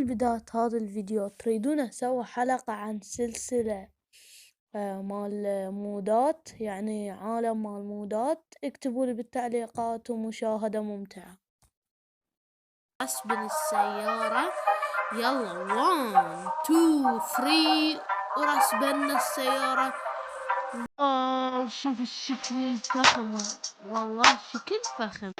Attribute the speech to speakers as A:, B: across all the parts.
A: بداية هذا الفيديو تريدون أسوي حلقة عن سلسلة مال مودات، يعني عالم مال مودات، اكتبولي بالتعليقات ومشاهدة ممتعة. أسبن السيارة، يلا 1 2 3 ورسبنا السيارة. شوف الشكل الفخم، والله شكل فخم.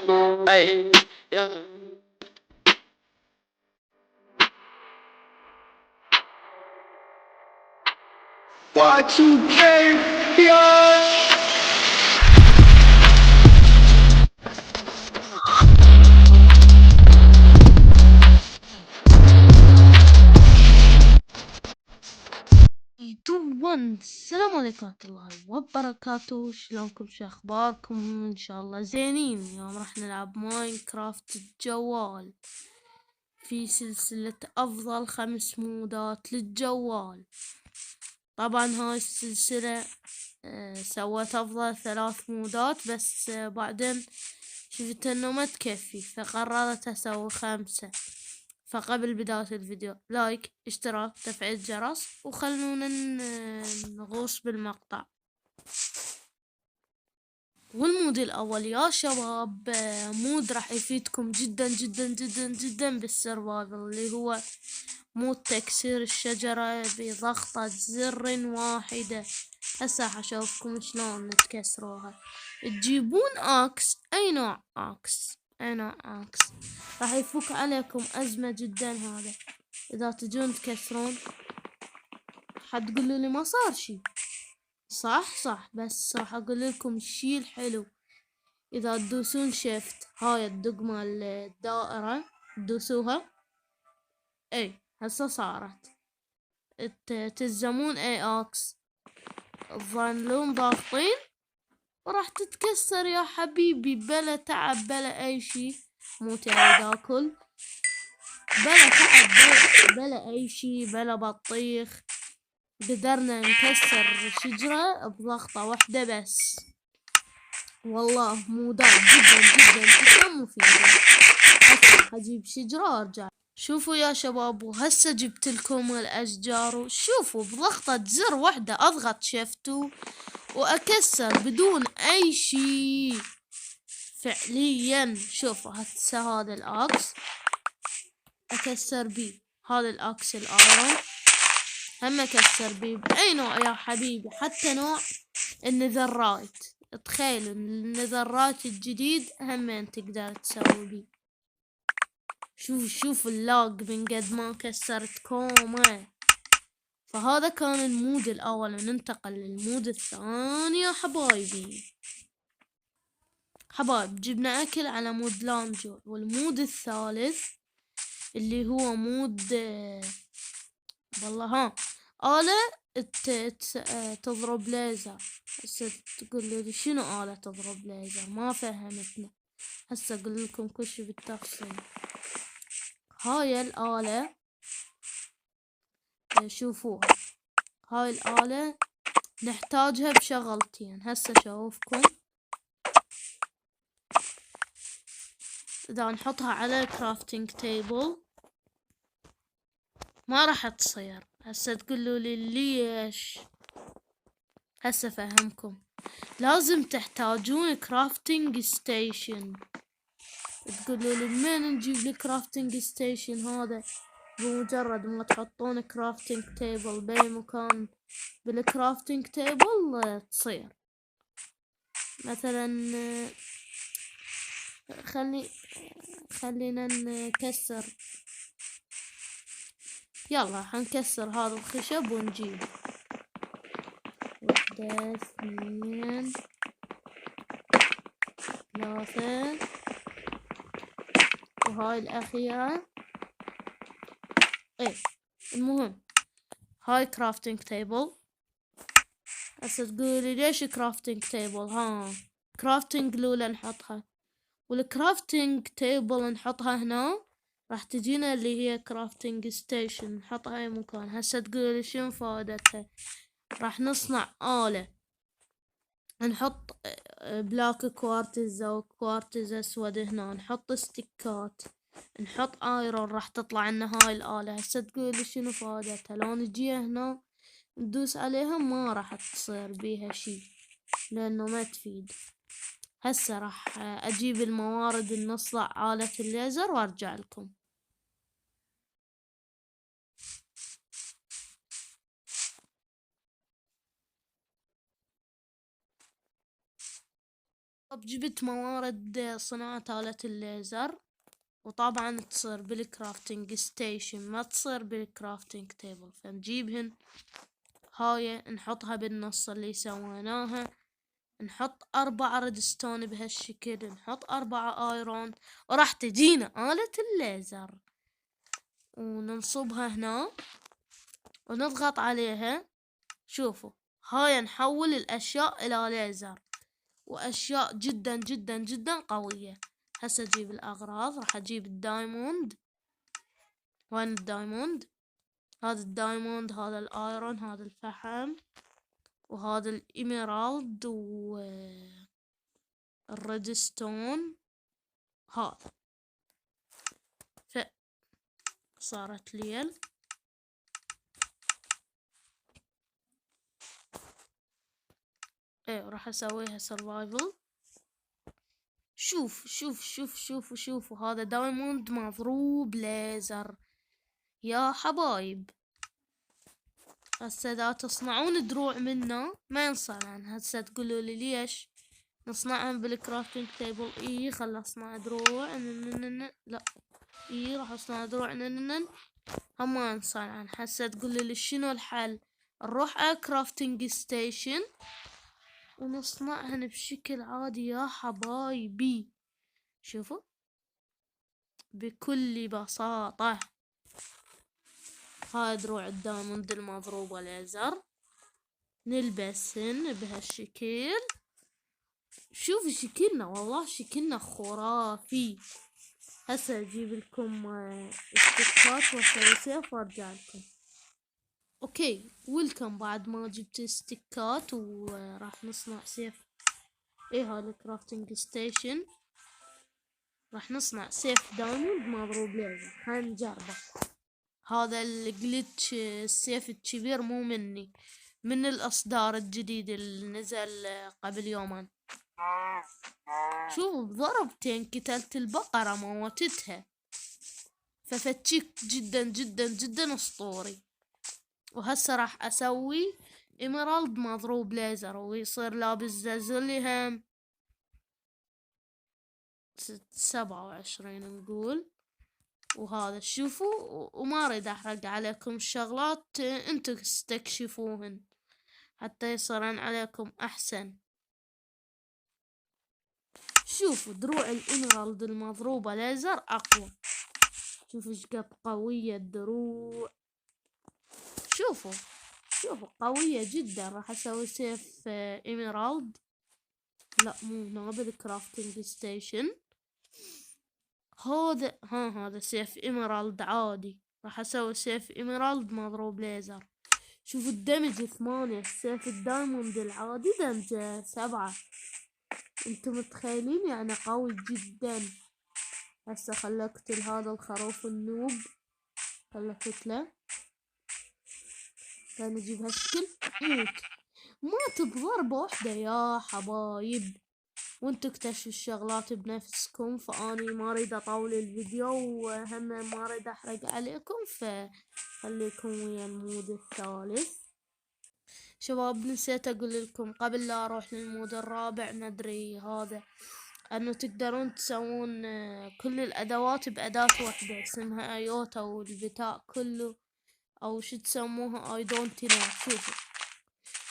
A: السلام عليكم ورحمة الله وبركاته. شلونكم؟ شو اخباركم؟ ان شاء الله زينين. اليوم راح نلعب ماينكرافت الجوال في سلسلة افضل 5 مودات للجوال. طبعا هاي السلسلة سوت افضل 3 مودات، بس بعدين شفت انه ما تكفي فقررت اسوي 5. فقبل بداية الفيديو لايك، اشتراك، تفعيل الجرس، وخلونا نغوص بالمقطع. والمود الأول يا شباب مود راح يفيدكم جدا جدا جدا جدا بالسرفايفل، اللي هو مود تكسير الشجرة بضغطة زر واحدة. هسه حشوفكم شلون تكسروها. تجيبون اكس، اي نوع اكس، اي نوع اكس، راح يفك عليكم ازمة جدا. هذا اذا تجون تكسرون حتقولوا لي ما صار شي، صح، بس راح اقول لكم الشي الحلو. اذا تدوسون شيفت، هاي الدقمة الدائرة تدوسوها، اي هسه صارت. تلزمون اي اكس، تظلون ضاغطين وراح تتكسر يا حبيبي، بلا تعب بلا اي شي. مو تريد اكل، بلا تعب بلا اي شي، بلا بطيخ. قدرنا نكسر شجرة بضغطة واحدة بس. والله مودات جدا جدا جدا مفيدة. هسه حجيب شجرة وارجع. شوفوا يا شباب، وهسه جبت لكم الاشجار. شوفوا بضغطة زر واحدة اضغط شفتوا واكسر بدون اي شي فعليا. شوفوا هسه هذا الاكس اكسر بيه، هذا الاكس الايرون هم اكسر بيه باي نوع يا حبيبي، حتى نوع النذرايت. تخيلوا النذرايت الجديد همين تقدر تسوي بيه. شوف اللاج من قد ما كسرت كومه. فهذا كان المود الاول، وننتقل للمود الثاني يا حبايبي. حبايب جبنا اكل على مود لانجو. والمود الثالث اللي هو مود والله ها آلة تضرب ليزر. هسه تقولوا لي شنو آلة تضرب ليزر؟ ما فهمتنا. هسه اقول لكم كل شي بالتفصيل. هاي الآلة شوفوها، هاي الآلة نحتاجها بشغلتين. هسه اشوفكم. اذا نحطها على الكرافتنج تيبل ما راح تصير. هسه تقولوا لي ليش؟ هسه فهمكم. لازم تحتاجون كرافتنج ستيشن. تقولوا لي من نجيب الكرافتنج ستيشن هذا؟ بمجرد ما تحطون كرافتنج تيبل باي مكان بالكرافتنج تيبل تصير. مثلا خلينا نكسر. يلا حنكسر هذا الخشب ونجيب 1 2 3 وهاي الأخيرة. ايه المهم هاي كرافتنج تيبل. هسه تقولي ليش كرافتنج تيبل؟ ها كرافتنج لولا نحطها، والكرافتنج تيبل نحطها هنا، راح تجينا اللي هي كرافتنج ستيشن نحطها اي مكان. هسه تقولي شنو فائدتها؟ راح نصنع آلة، نحط بلاك كوارتز او كوارتز اسود هنا، نحط ستيكات نحط ايرون راح تطلع عنا هاي الآلة. هسه تقولي شنو فائدتها؟ لو نجي هنا ندوس عليها ما راح تصير بيها شي لانه ما تفيد. هسه راح اجيب الموارد نصنع آلة الليزر وارجع لكم. طب جبت موارد صناعة آلة الليزر، وطبعا تصير بالكرافتنج ستيشن ما تصير بالكرافتنج تيبل، فنجيبهن هاي نحطها بالنص اللي سويناها. نحط 4 ريدستون بهالشكل، نحط 4 ايرون، وراح تجينا آلة الليزر وننصبها هنا ونضغط عليها. شوفوا هاي نحول الاشياء الى ليزر، واشياء جدا جدا جدا قوية. هسه اجيب الاغراض، راح اجيب الدايموند. وين الدايموند؟ هذا الدايموند، هذا الايرون، هذا الفحم، وهذا الإيميرالد والريدستون هذا. فصارت ليل. ايه راح اسويها سرفايفل. شوفوا هذا دايموند مضروب ليزر يا حبايب. هسه اذا تصنعون دروع منه ما ينصنعن. هسه تقولوا لي ليش نصنعهم بالكرافتنج تيبل؟ اي خل اصنع دروع. لا اي راح اصنع دروع هم ما ينصنعن. هسه تقولوا لي شنو الحل؟ نروح على كرافتنج ستيشن ونصنعهن بشكل عادي يا حبايبي. شوفوا بكل بساطة. هاي دروع الدايموند المضروبة ليزر، نلبسهن بهالشكل. شوفوا شكلنا، والله شكلنا خرافي. هسه اجيب لكم استيكات واسوي سيف وارجع لكم. اوكي ويلكم. بعد ما جبت استيكات وراح نصنع سيف. ايه هذا الكرافتنج ستيشن. راح نصنع سيف دايموند مضروب ليزر. هاي نجربه. هذا الجلitch السيف الكبير مو مني، من الإصدار الجديد اللي نزل قبل يومين. شوف بضربتين قتلت البقرة موتتها. ففتشيك جدا جدا جدا اسطوري. وهسه راح اسوي ايميرالد مضروب ليزر ويصير لابس زازلي هم 27 نقول. وهذا شوفوا، وما اريد احرق عليكم الشغلات، انتو تستكشفوهن حتى يصيرن عليكم احسن. شوفوا دروع الإيميرالد المضروبة ليزر اقوى. شوفوا ايش قد قوية الدروع. شوفوا قوية جدا. راح اسوي سيف إيميرالد. لا مو هنا بالكرافتنج ستيشن. هذا سيف إيميرالد عادي. راح اسوي سيف إيميرالد مضروب ليزر. شوفوا الدمج 8. سيف الدايموند العادي دمجه 7. انتم متخيلين؟ يعني قوي جدا. هسه خل اقتل هذا الخروف النوب. خل اقتله. كان نجيب هالشكل موت. مات بضربة واحدة يا حبايب. وانتو اكتشفوا الشغلات بنفسكم، فاني ما اريد اطول الفيديو وهم ما اريد احرق عليكم، فخليكم ويا المود الثالث. شباب نسيت اقول لكم قبل لا اروح للمود الرابع، ندري هذا انه تقدرون تسوون كل الادوات باداة واحدة اسمها ايوتا، والبتاع كله او شو تسموها اي دونت نو.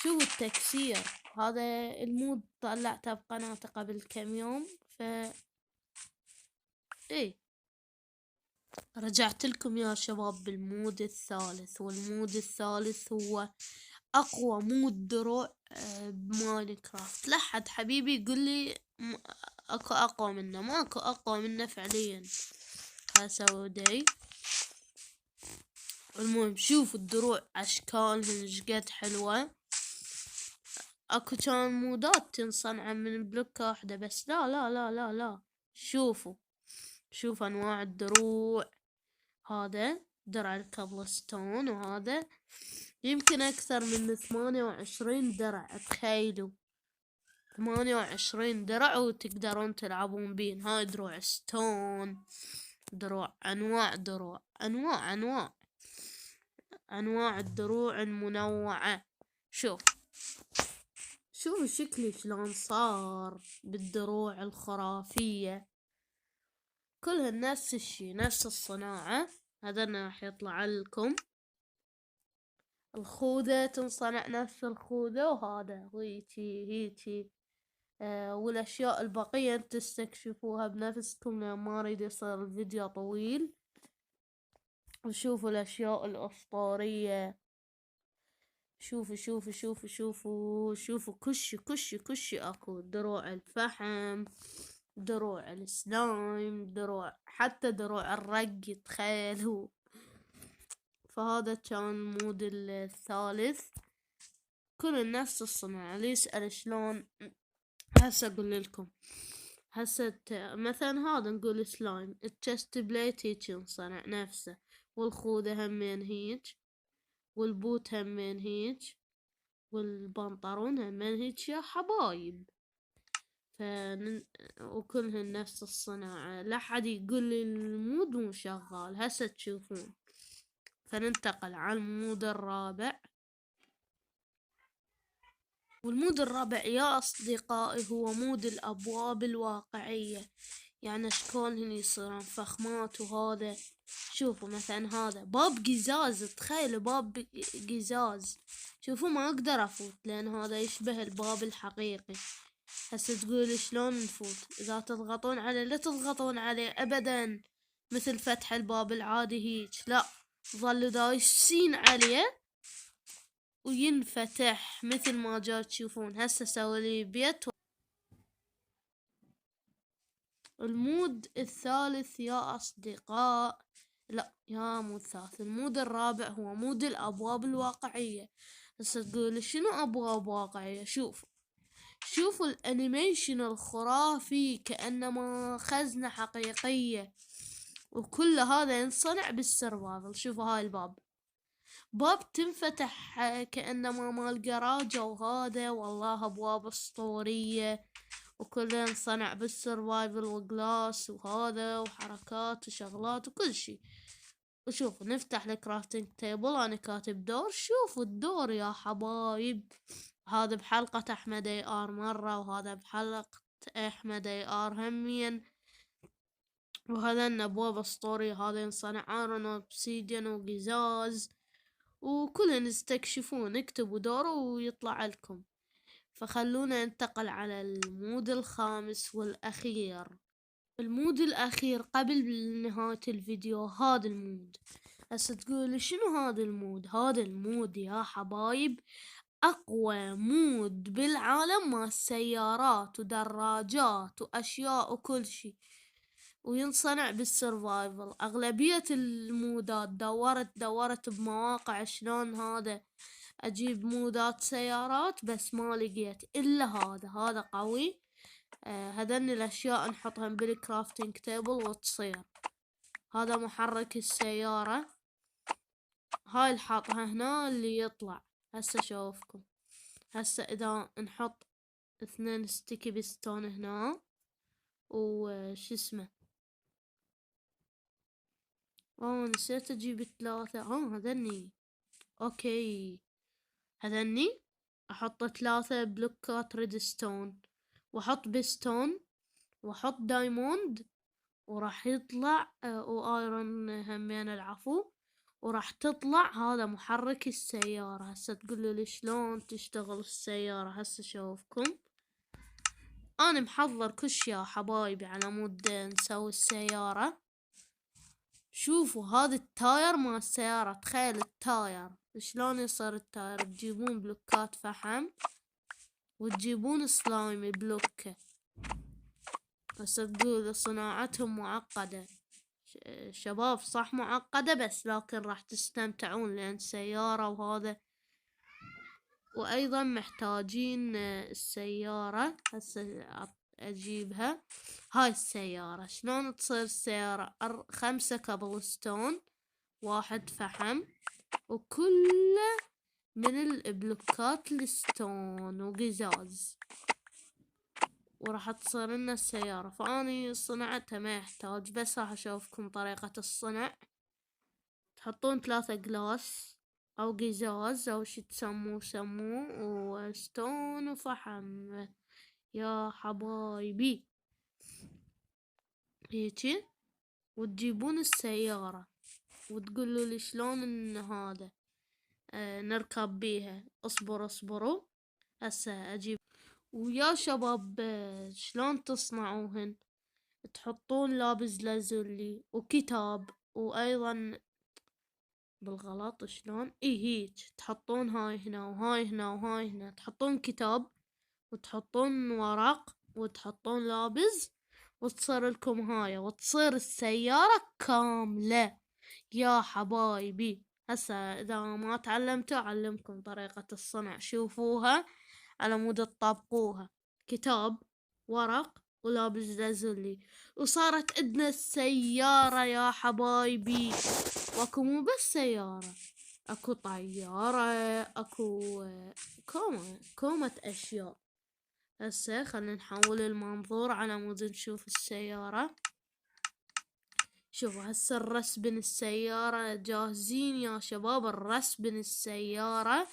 A: شوفوا التكسير. هذا المود طلعته بقناتي قبل كم يوم. ايه رجعت لكم يا شباب بالمود الثالث. والمود الثالث هو اقوى مود دروع بماينكرافت. لا حد حبيبي يقول لي اكو اقوى منه. ماكو اقوى منه فعليا. هسوي دي. المهم شوفوا الدروع اشكالهم شقد حلوة. اكو كان مودات تنصنع من بلوكة واحدة بس. لا لا لا لا لا. شوفوا شوف انواع الدروع، هذا درع الكابلستون، وهذا يمكن اكثر من 28 درع. تخيلوا 28 درع وتقدرون تلعبون بين. هاي دروع ستون، دروع انواع الدروع المنوعة. شوف شكلي شلون صار بالدروع الخرافية، كلها نفس الشي، نفس الصناعة. هذا راح يطلع لكم الخوذة، تنصنع نفس الخوذة، وهذا هيجي والأشياء البقية تستكشفوها بنفسكم، لأن ما أريد يصير الفيديو طويل. وشوفوا الأشياء الأسطورية، شوفوا كل شي اكو. دروع الفحم، دروع السلايم، حتى دروع الرق، تخيلوا. فهذا كان المود الثالث، كل نفس الصناعة. اللي يسأل شلون، هسه اقول لكم. هسه مثلا هذا نقول سلايم، التشست بليت هيك ينصنع نفسه، والخوذة همين هيك، والبوت همين هيك، والبنطلون همين هيك يا حبايب. وكلهن نفس الصناعة، لا حد يقول لي المود مو شغال. هسه تشوفون. فننتقل على المود الرابع. والمود الرابع يا أصدقائي هو مود الأبواب الواقعية. يعني شكونهن يصيرون فخمات. وهذا شوفوا مثلا هذا باب قزاز، تخيلوا باب قزاز. شوفوا ما اقدر افوت لان هذا يشبه الباب الحقيقي. هسه تقول شلون نفوت؟ اذا تضغطون عليه، لا تضغطون عليه ابدا مثل فتح الباب العادي هيك، لا، ظلوا دايسين عليه وينفتح مثل ما جاي تشوفون. هسه سوي لي بيت. المود الثالث يا أصدقاء، لا يا مو الثالث، المود الرابع هو مود الأبواب الواقعية. هسه تقول شنو أبواب واقعية؟ شوفوا الأنيميشن الخرافي، كأنما خزنة حقيقية، وكل هذا ينصنع بالسرفايفل. شوفوا هاي الباب، باب تنفتح كأنما مال جراجة، وهذا والله أبواب أسطورية، وكله ينصنع بالسرفايفل وجلاس، وهذا وحركات وشغلات وكل شي. وشوف نفتح الكرافتنج تيبل، انا كاتب دور. شوفوا الدور يا حبايب، هذا بحلقة احمد اي ار مرة، وهذا بحلقة احمد اي ار همين. وهذا النبوب اسطوري، هذا ينصنع ايرون اوبسيديان وقزاز، وكلنا نستكشفون. اكتبوا دور ويطلع لكم. فخلونا ننتقل على المود الخامس والأخير. المود الأخير قبل نهاية الفيديو، هذا المود. هسه تقول شنو هذا المود؟ هذا المود يا حبايب أقوى مود بالعالم، مع سيارات ودراجات وأشياء وكل شي، وينصنع بالسرفايفل. أغلبية المودات دورت بمواقع شلون هذا أجيب مودات سيارات، بس ما لقيت إلا هذا قوي. هذن الأشياء نحطهم بالكرافتنج تيبل وتصير. هذا محرك السيارة، هاي الحاطها هنا اللي يطلع. هسه شوفكم. هسه إذا نحط 2 ستيكي بستون هنا، وش اسمه، نسيت أجيب 3. هذني أوكي، هذني أحط 3 بلوكات ريدستون، وأحط بستون، وأحط دايموند، وراح يطلع وايرون همين العفو، وراح تطلع. هذا محرك السيارة. هسه تقولوا لي شلون تشتغل السيارة؟ هسه شوفكم. أنا محضر كل شي يا حبايبي على مود نسوي السيارة. شوفوا هذا التاير مال السيارة، تخيل التاير شلون يصير التاير. تجيبون بلوكات فحم، وتجيبون سلايم بلوكه. هسه تقول صناعتهم معقدة. شباب صح معقدة، بس لكن راح تستمتعون لأن سيارة وهذا. وأيضا محتاجين السيارة. هسه اجيبها. هاي السيارة شلون تصير السيارة؟ 5 كابلستون، 1 فحم، وكله من البلوكات الستون وقزاز، وراح تصير لنا السيارة. فاني صنعتها ما يحتاج، بس راح اشوفكم طريقة الصنع. تحطون 3 جلاس او قزاز او شي تسموه سموه، وستون وفحم يا حبايبي هيجي. وتجيبون السيارة وتقولوا لي شلون ان هذا نركب بيها. اصبروا هسه اجيب. ويا شباب شلون تصنعوهن؟ تحطون لابز لازولي وكتاب، وايضا بالغلط شلون هيج تحطون هاي هنا وهاي هنا وهاي هنا، تحطون كتاب وتحطون ورق وتحطون لابز، وتصير لكم هاي، وتصير السيارة كاملة يا حبايبي. هسه اذا ما تعلمتوا اعلمكم طريقة الصنع، شوفوها على مود تطبقوها. كتاب، ورق، ولابز لازولي، وصارت عندنا السيارة يا حبايبي. واكو مو بس سيارة، اكو طيارة، اكو كومة اشياء. هسه خلينا نحول المنظور على مود نشوف السيارة. شوفوا هسه الرسبن السيارة جاهزين يا شباب. الرسبن السيارة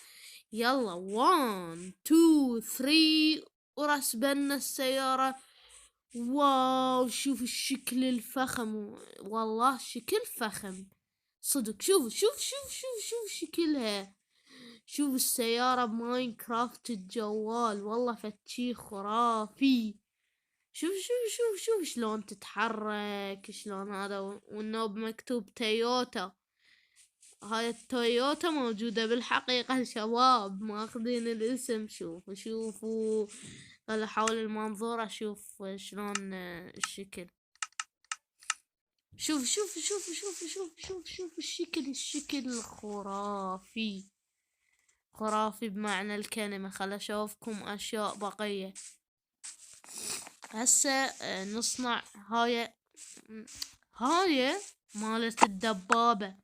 A: يلا 1 2 3 ورسبنا السيارة. واو شوف الشكل الفخم، والله شكل فخم صدق. شوف شكلها. شوف السيارة بماينكرافت الجوال، والله فتشي خرافي. شوف شلون تتحرك، شلون هذا، والنوب مكتوب تويوتا. هاي التويوتا موجودة بالحقيقة شباب، ماخذين الاسم. شوفوا خل احاول المنظور اشوف شلون الشكل. شوف الشكل خرافي بمعنى الكلمة. خل اشوفكم اشياء بقية. هسه نصنع هاي مالت الدبابة.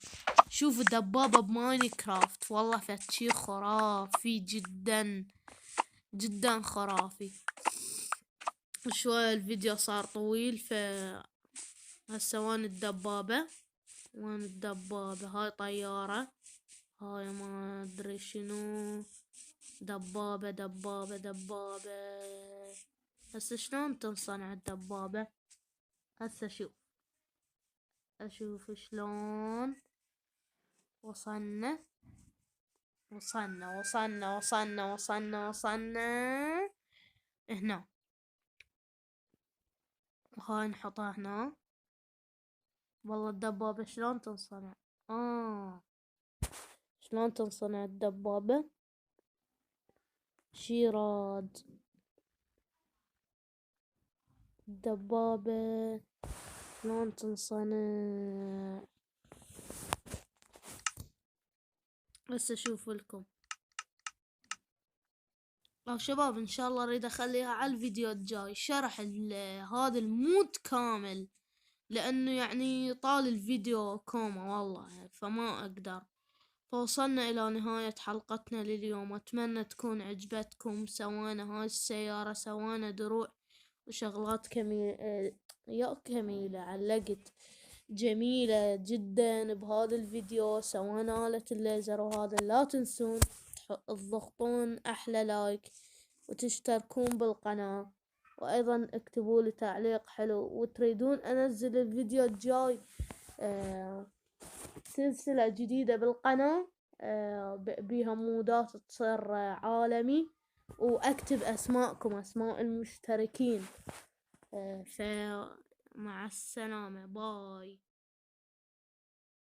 A: شوفوا دبابة بماينكرافت، والله فتشي خرافي جدا خرافي. شوية الفيديو صار طويل، هسه وين الدبابة؟ هاي طيارة، هاي ما ادري شنو. دبابة. هسه شلون تنصنع الدبابة؟ هسه اشوف شلون. وصلنا هنا. هاي نحطها هنا. والله الدبابة شلون تنصنع؟ شلون تنصنع الدبابة؟ شيراد الدبابة شلون تنصنع؟ بس اشوف لكم. شباب ان شاء الله اريد اخليها على الفيديو الجاي شرح هذا المود كامل، لانه يعني طال الفيديو كوما والله فما اقدر. فوصلنا الى نهاية حلقتنا لليوم، اتمنى تكون عجبتكم. سوينا هاي السيارة، سوينا دروع وشغلات كميلة علقت جميلة جدا بهذا الفيديو. سوينا آلة الليزر، وهذا لا تنسون تضغطون احلى لايك وتشتركون بالقناة، وايضا اكتبوا لي تعليق حلو. وتريدون انزل الفيديو الجاي سلسلة جديدة بالقناة بيها مودات تصير عالمي، واكتب اسماء المشتركين. فمع السلامة، باي.